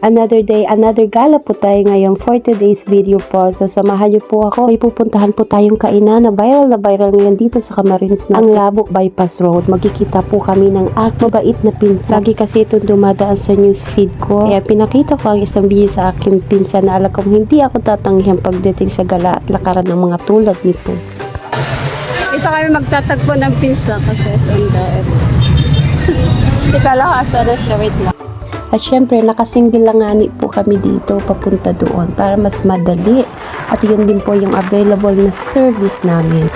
Another day, another gala po tayo ngayon for today's video po. So samahan niyo po ako. May pupuntahan po tayong kainan na viral ngayon dito sa Camarines Norte. Ang Labo Bypass Road. Magkikita po kami ng mabait na pinsan. Lagi kasi itong dumadaan sa news feed ko. Kaya pinakita ko ang isang video sa aking pinsan na alam kong hindi ako tatanggihan pagdating sa gala at lakaran ng mga tulad nito. Ito kami magtatagpo ng pinsa kasi sundaet. Ikalahasa na siya, wait lang. At syempre, nakasingle lang ngani po kami dito papunta doon para mas madali. At yun din po yung available na service namin.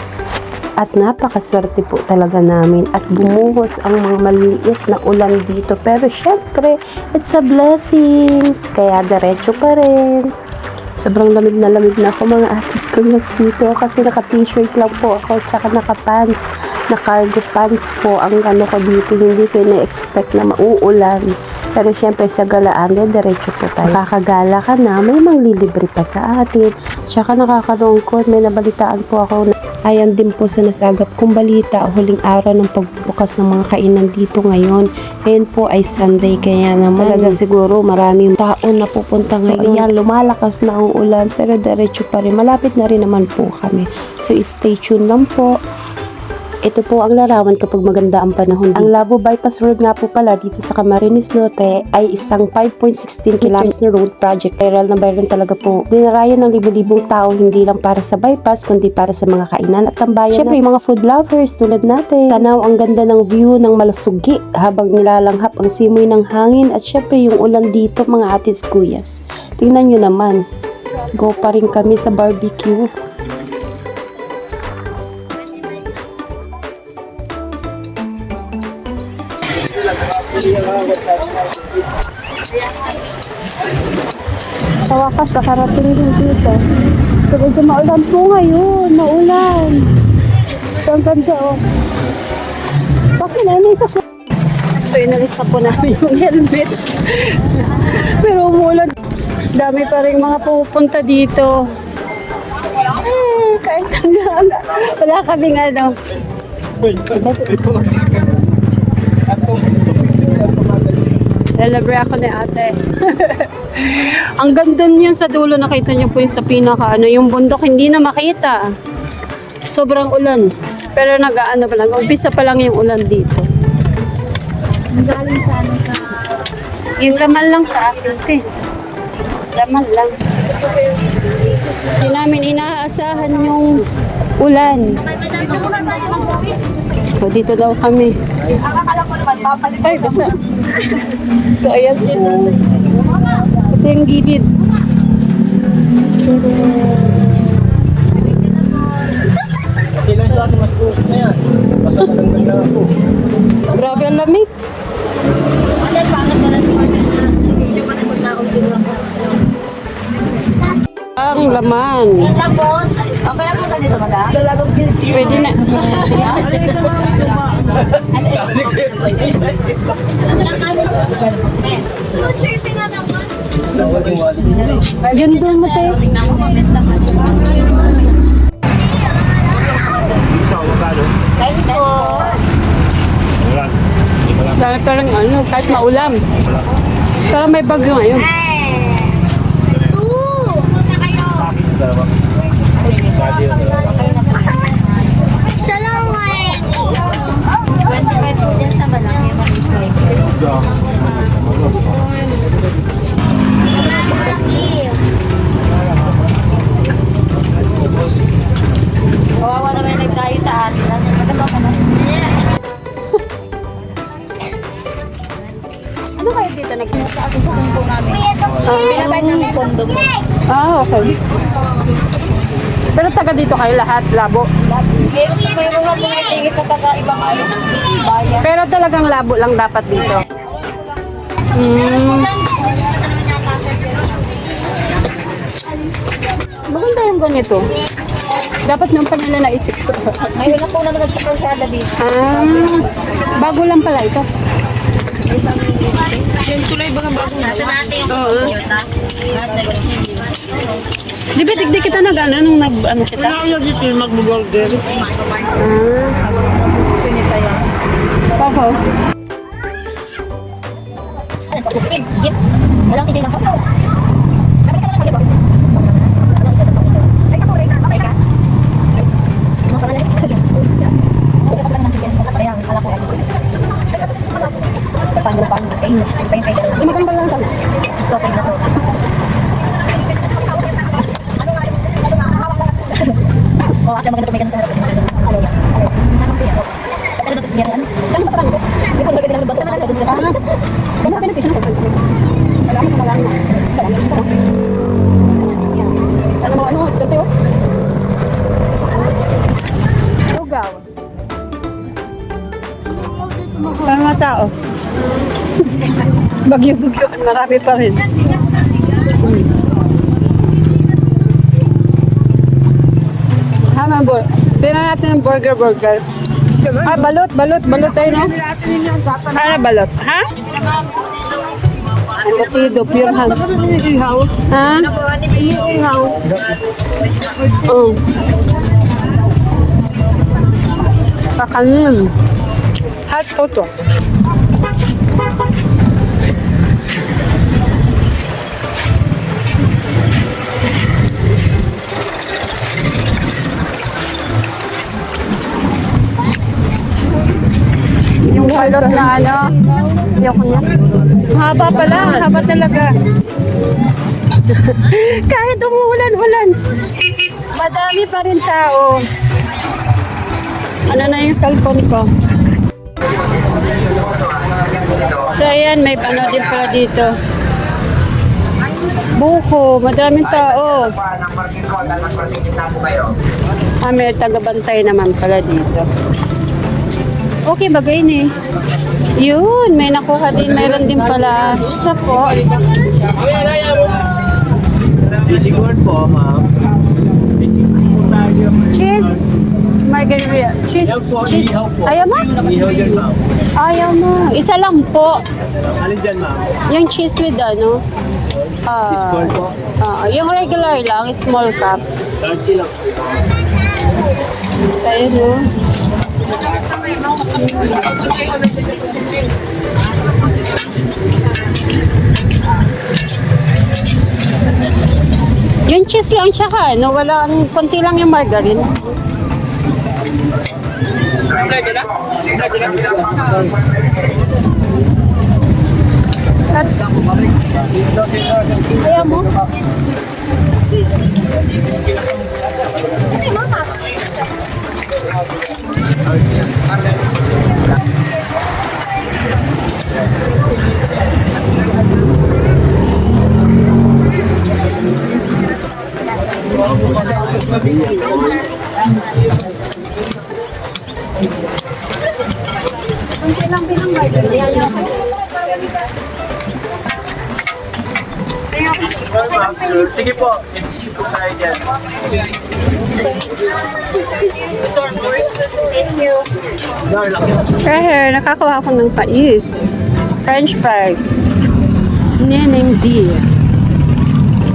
At napakaswerte po talaga namin at bumuhos ang mga maliliit na ulan dito. Pero syempre, it's a blessings. Kaya diretso pa rin. Sobrang lamig na ako mga atis ko dito kasi naka-t-shirt lang po ako tsaka naka-pants, na cargo pants po ang ano ko dito. Hindi ko na-expect na mauulan. Pero syempre sa galaan, diretso po tayo. Nakakagala ka na, may manglilibre pa sa atin. Tsaka nakakalungkot, may nabalitaan po ako na ayon din po sa nasagap kong balita, huling araw ng pagbubukas ng mga kainan dito ngayon. Ngayon po ay Sunday, kaya naman talaga siguro maraming tao na pupunta ngayon. So ayan, lumalakas na ang ulan pero diretso pa rin. Malapit na rin naman po kami. So stay tuned lang po. Ito po ang larawan kapag maganda ang panahon dito. Ang Labo Bypass Road nga po pala dito sa Camarines Norte ay isang 5.16 kilometers na road project. Viral na viral talaga po. Dinarayan ng libo-libong tao hindi lang para sa bypass kundi para sa mga kainan at tambayan. Syempre mga food lovers tulad natin. Tanaw ang ganda ng view ng Malasugi habang nilalanghap ang simoy ng hangin at syempre yung ulan dito mga atis kuyas. Tingnan nyo naman. Go pa rin kami sa barbecue. Sa wakas, nakarating din dito. So, medyo maulan po ngayon. Maulan. So, ang ganda, oh. Bakit na yun isa po? So, inalis na po namin yung helmet. Pero umulan. Dami pa rin mga pupunta dito. Kahit hanggang wala kaming ano. Lalabre ako ni ate. Ang ganda niyan sa dulo, nakita niyo po yung sa pinaka yung bundok hindi na makita. Sobrang ulan. Pero nag-aano pa lang, umpisa pa lang yung ulan dito. Galing sa ano sa yung laman lang sa akin, te. Laman lang. Hindi namin inaasahan yung ulan. So dito daw kami. Ay, basta. So ayan din. Ito yung gilid. Kailan sa atin mas gusto na yan? Basta matanggal na ako. Grabe ang lamig. Ang laman. Okay na po ka dito, madam? Pwede na. Yun doon mo, te. Isa, magkano? Kahit po. Wala. Dahil parang ano, kahit maulam. Parang may bagyo ngayon. Dalawa. Salamat! 25 po dyan sa malaki. Kawawa naman yung nagtayo sa atin. Maganda ka na. Ano kayo dito? Nagkita ako sa kumpo namin. Binabay namin kondo po. Okay. Pero taga dito kayo lahat, Labo. May mga pumitingin sa taga-ibang bayan. Pero talagang Labo lang dapat dito. Maganda yung ganito. Dapat nung pa nila naisip ko. Ngayon na po na nagpapasada dito. Bago lang pala ito. Nasa natin yung Di ba tigdi kita nag-ano nung nag-ano kita? Kaya dito yung mag-burger. Ako. Tupid, gift. Walang tigil lang po. Sabi ka lang pag-ibo. Ay, ako rin. Okay ka? Mga pala lang. Okay ka lang ng tigil. Kaya, ala ko. Paano. Kain. Magkano lang ka? Okay na po. Oh, at maganda tumigan sa harap. Hello, yes. Hello. Sama ko yan. Pero dapat biyaran. Saan mo parang ko? Di ko lagay ng bata na lang. Basta pinag-question ako. Wala ko lang. Sana mo ano, sugat tayo. Lugaw. Para mga tao. Bagyo-bagyo, marami pa rin. Hamburger. Tingnan natin yung burger. Ah, balot tayo, no? Ano balot? Ha? Embutido, pure hands. Ha? Oh. Kakanin. Hot photo. Yung balot na ano, ayoko niya. Haba pala, haba talaga. Kahit umuulan-ulan, madami pa rin tao. Ano na yung cellphone ko? So ayan, may ano din pala dito. Buko, madaming tao. Ah, may tagabantay naman pala dito. Okay, bagay ni. Yun, may nakuha din. Mayroon din pala. Isa po. Easy corn po, ma'am. May 60 po tayo. Cheese. Margarita. Cheese. Cheese. Ayaw mo? Ihaw dyan, ma'am. Ayaw mo. Isa lang po. Alin dyan, ma'am? Yung cheese with ano? Cheese corn po. Yung regular lang, small cup. 30 lang. So, yun o. Yung cheese lang tsaka, no? Konti lang yung margarine. Ayaw mo? Sige po. Issue po tayo dyan. Kaya nakakuha ko ng pais. French fries. Neneng D.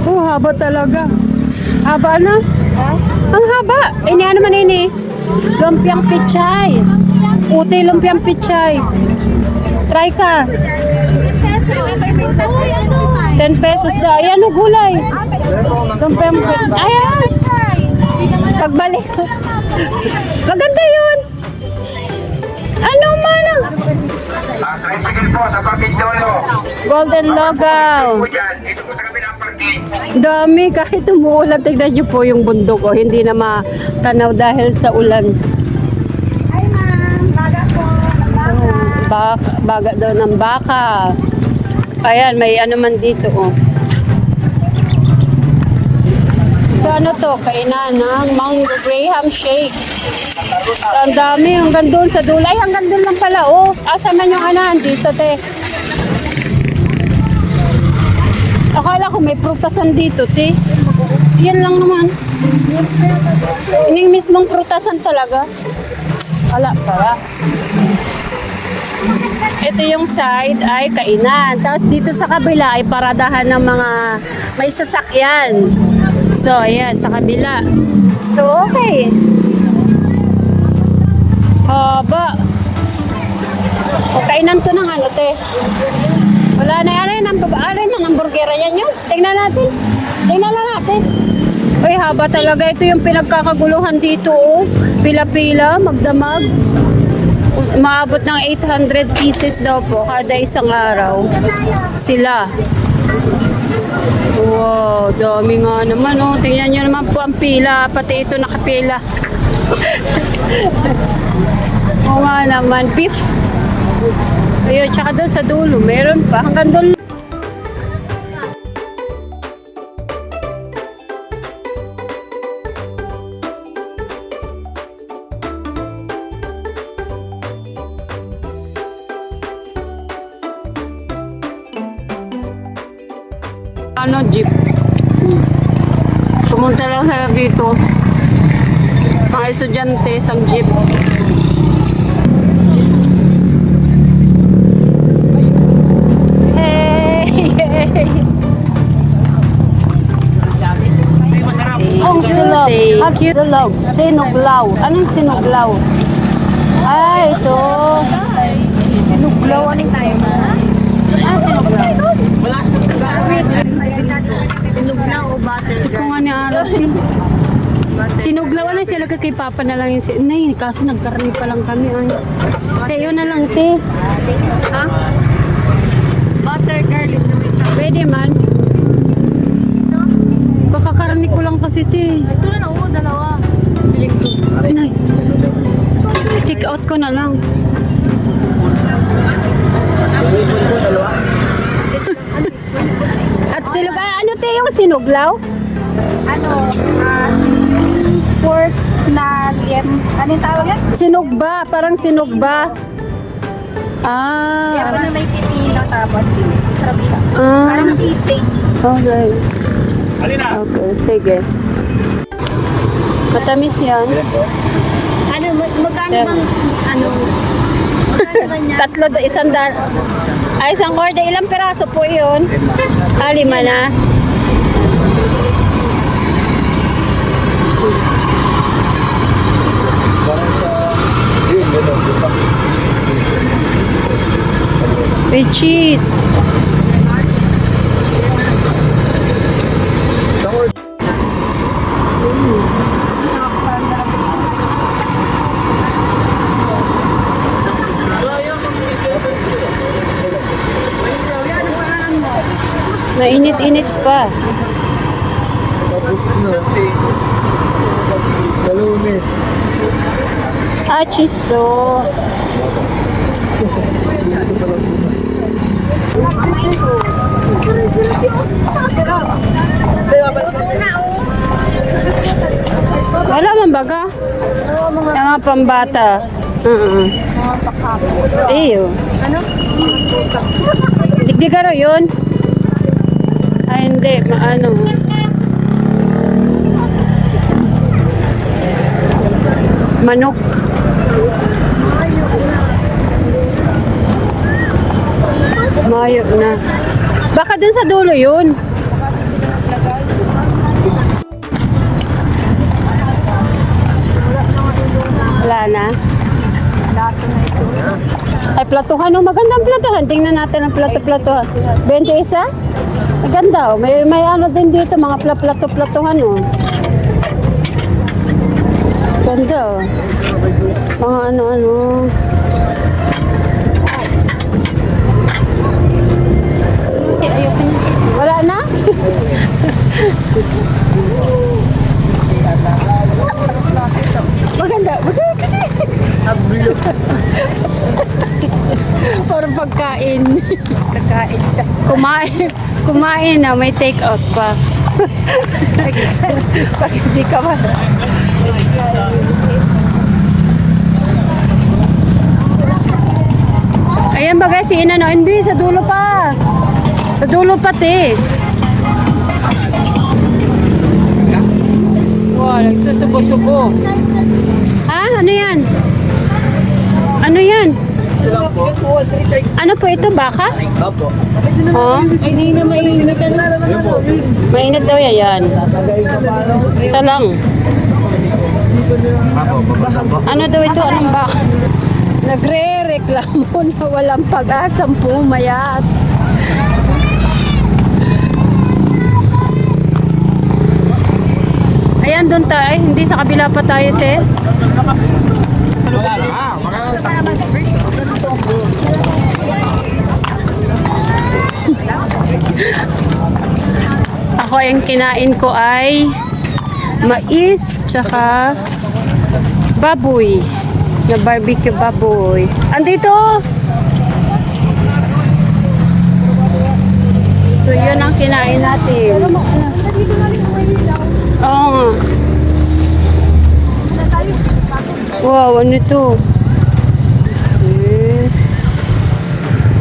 Oh, haba talaga. Haba na? Ang haba. Ini ano man ini? Lumpiang pichay. Uti lumpiang pichay. Try ka. 10 pesos daw. Ayan o, gulay. Lumpiang pichay. Ayan. Pagbalik. Maganda yun. Ano man ang Tricycle po sa parking dolo. Golden Logaw. Po dyan. Dito po sa kabilang parking. Dami kahit umuulan. Tignan niyo po yung bundok. Oh. Hindi na matanaw dahil sa ulan. Hi, ma'am. Baga po. Baga daw ng baka. Ayan, may ano man dito. Oh. So ano to? Kainan ng Mango Graham Shake. So, ang dami. Hanggang doon sa dulo. Ay, hanggang doon lang pala. Oh, asa man yung anan? Dito, te. Akala ko may prutasan dito, te. Yan lang naman. Ining mismong prutasan talaga. Wala pala. Ito yung side ay kainan. Tapos dito sa kabila ay paradahan ng mga may sasakyan. So, ayan, sa kabila. So, okay. Haba. O, kainan to ng ano, te. O, Wala na yan. Ang hamburgera yan yun. Tingnan natin. Tingnan na natin. Uy, haba talaga. Ito yung pinagkakaguluhan dito. Oh. Pila-pila, magdamag. Maabot ng 800 pieces daw po kada isang araw. Sila. Wow, dami nga naman. Oh. Tingnan nyo naman po ang pila. Pati ito nakapila. Oo nga naman. Beef. Ayun, tsaka doon sa dulo. Meron pa. Hanggang doon. Ano, jeep. Pumunta lang sila dito. Mga estudyante, isang jeep. Hey! Hey! Ang silog. Ang silog. Sinuglaw. Anong sinuglaw? Ay, ito. Sinuglaw, anong tayo na? Ah, sinuglaw. Sinuglaw o butter? Ito nga ni Arap. Sinuglaw na sila kay Papa na lang yung nay, kaso nagkarni pa lang kami. Ay. Sa iyo na lang, te. Ha? Butter, garlic. Pwede man. Kakakarni ko lang kasi, te. Ito na lang, dalawa. Nay. Take out ko na lang. At silog, ano te yung sinuglaw? Ano, pork na liem. Ano yung tawag yan? Sinugba, parang sinugba. Ah. Liem na may pipino tapos sarap siya. Ah. Parang sisig. Okay. Okay, sige. Matamis yan. Ano, magkano bang, ano, magkano ba niya? Tatlo, isang ay, isang order. Ilang piraso po yun? Ah, 5 na. Parang sa green, gano'n. With cheese. Mainit-init pa. Kalunis. Ah, cheese to. Wala man baga. Yung mga pambata. Iyo. Digdigaro yun. Ay, hindi. Maano. Manok. Mayo na. Baka dun sa dulo yun. Wala na. Ay, platuhan. Oh, magandang platuhan. Tingnan natin ang plato-platuhan. 21? Maganda. Oh. May ano din dito. Mga plato-platuhan. Oh. Ganda. Oh. Mga ano-ano. Ayoko na. Wala na? Maganda. Maganda. Ablo. For pagkain. Kakain just. Kumain na. May take out pa. Pag hindi ka man. Ayan ba guys, si Ina no? Hindi, sa dulo pa. Sa dulo pati. Wow, nagsusubo-subo. Ha? Ano yan? Ano yan? Ano po ito? Baka? Apo. Oh? Hindi na mainit na Mainit daw yan. Isa lang. Ano daw ito? Anong baka? Nagre-reklamo na walang pag-asang pumayat. Ayan, doon tayo. Hindi, sa kabila pa tayo, te. Wala na. Ako, yung kinain ko ay mais, tsaka baboy. Na barbecue baboy. Andito! So, yun ang kinain natin. Oo nga. Wow, ano ito?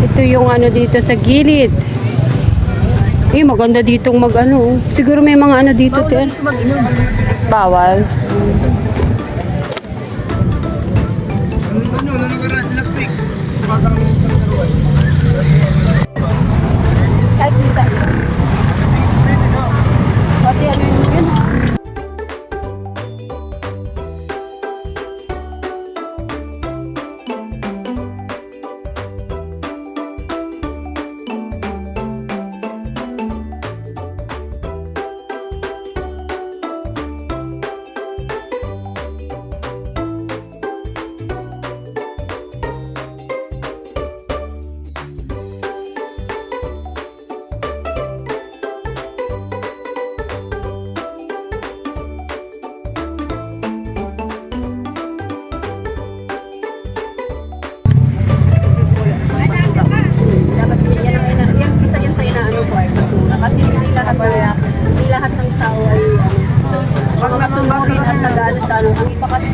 Ito yung ano dito sa gilid. Eh, maganda ditong mag-ano. Siguro may mga ano dito, te. Bawal. Kahit kita. Pati ano yun? Dapat yan isa yan sa inaano ko ay basura. Kasi hindi lahat ng tao ay pag masunurin at nag-ano sa ano. Ang iba kasi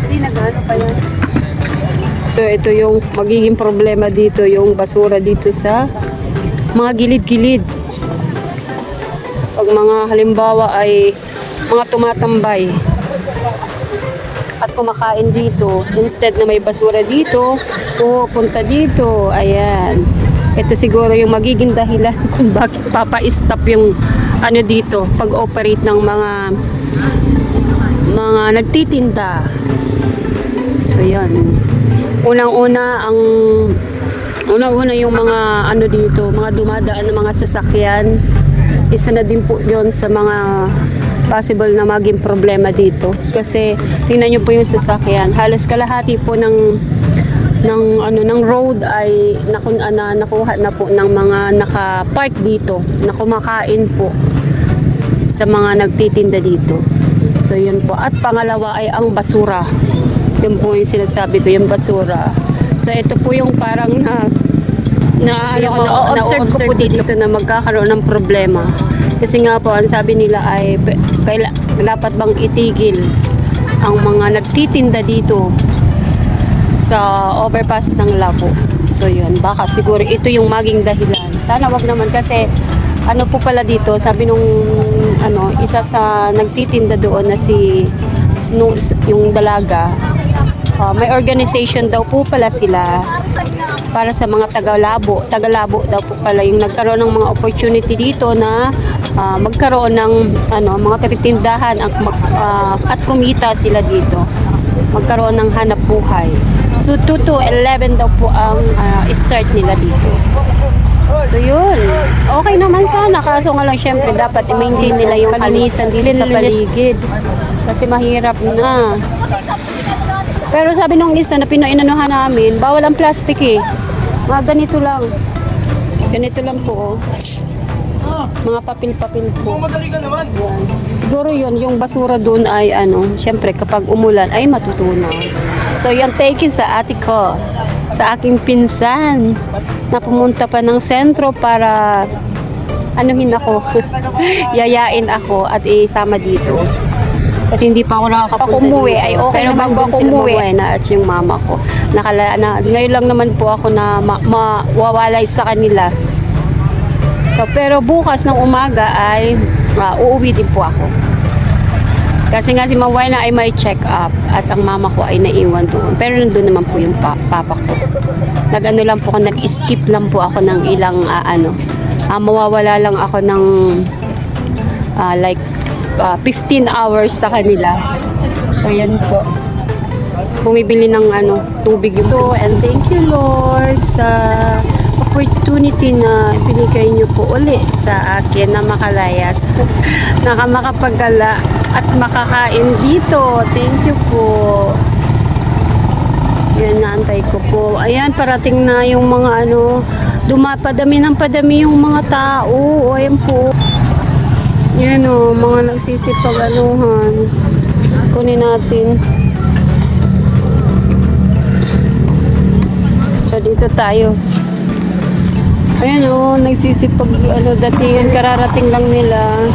hindi nag-ano pa yan. So, ito yung magiging problema dito, yung basura dito sa mga gilid-gilid. Pag mga halimbawa ay mga tumatambay at kumakain dito, instead na may basura dito, pupunta dito. Ayan. Ito siguro yung magiging dahilan kung bakit papa-stop yung ano dito, pag-operate ng mga nagtitinda. So, yan. Unang-una yung mga ano dito, mga dumadaan ng mga sasakyan. Isa na din po 'yon sa mga possible na maging problema dito. Kasi tingnan niyo po yung sasakyan, halos kalahati po ng road ay nakuha na po ng mga naka-park dito, na kumakain po sa mga nagtitinda dito. So yun po. At pangalawa ay ang basura. Yun po yung sinasabi ko, yung basura. So ito po yung parang na-observe ko po dito na magkakaroon ng problema. Kasi nga po, ang sabi nila ay dapat bang itigil ang mga nagtitinda dito sa overpass ng Lapu. So yun, baka siguro ito yung maging dahilan. Sana wag naman kasi ano po pala dito, sabi nung isa sa nagtitinda doon na yung dalaga, may organization daw po pala sila para sa mga Tagalabo daw po pala yung nagkaroon ng mga opportunity dito na magkaroon ng mga titindahan at kumita sila dito, magkaroon ng hanap buhay. So 2 to 11 daw po ang start nila dito. So yun, okay naman sana, kaso nga lang syempre dapat i-maintain nila yung kalinisan dito sa paligid kasi mahirap na. Pero sabi nung isa na pinainanuhan namin, bawal ang plastic eh. Mga ganito lang. Ganito lang po, oh. Mga papel-papel po. Madali ka naman. Yan. Siguro yun, yung basura doon ay syempre kapag umulan ay matutunaw. So yan, thank you sa ate ko, sa aking pinsan, na pumunta pa ng sentro para anuhin ako, yayain ako at isama dito. Kasi hindi pa ako nakakapunta umuwi, dito. ay okay pero naman bago din ako sila umuwi mabuhay na at yung mama ko. Ngayon lang naman po ako na mawawalay sa kanila. So, pero bukas ng umaga ay uuwi din po ako. Kasi nga si Maway na ay may check up at ang mama ko ay naiwan doon. Pero nandun naman po yung papa ko. Nag-ano lang po ako, nag-skip lang po ako ng ilang mawawala lang ako ng 15 hours sa kanila. So yan po. bumibili ng tubig ito. And thank you Lord sa opportunity na binigay niyo po uli sa akin na makalayas. Makapagala at makakain dito. Thank you po. Yan, naantay ko po. Ayan, parating na yung mga dumapadami ng padami yung mga tao. O, ayan po. Yan o, mga nagsisipag-anuhan. Kunin natin. So, dito tayo. Ayan o, nagsisipag, datingan, kararating lang nila.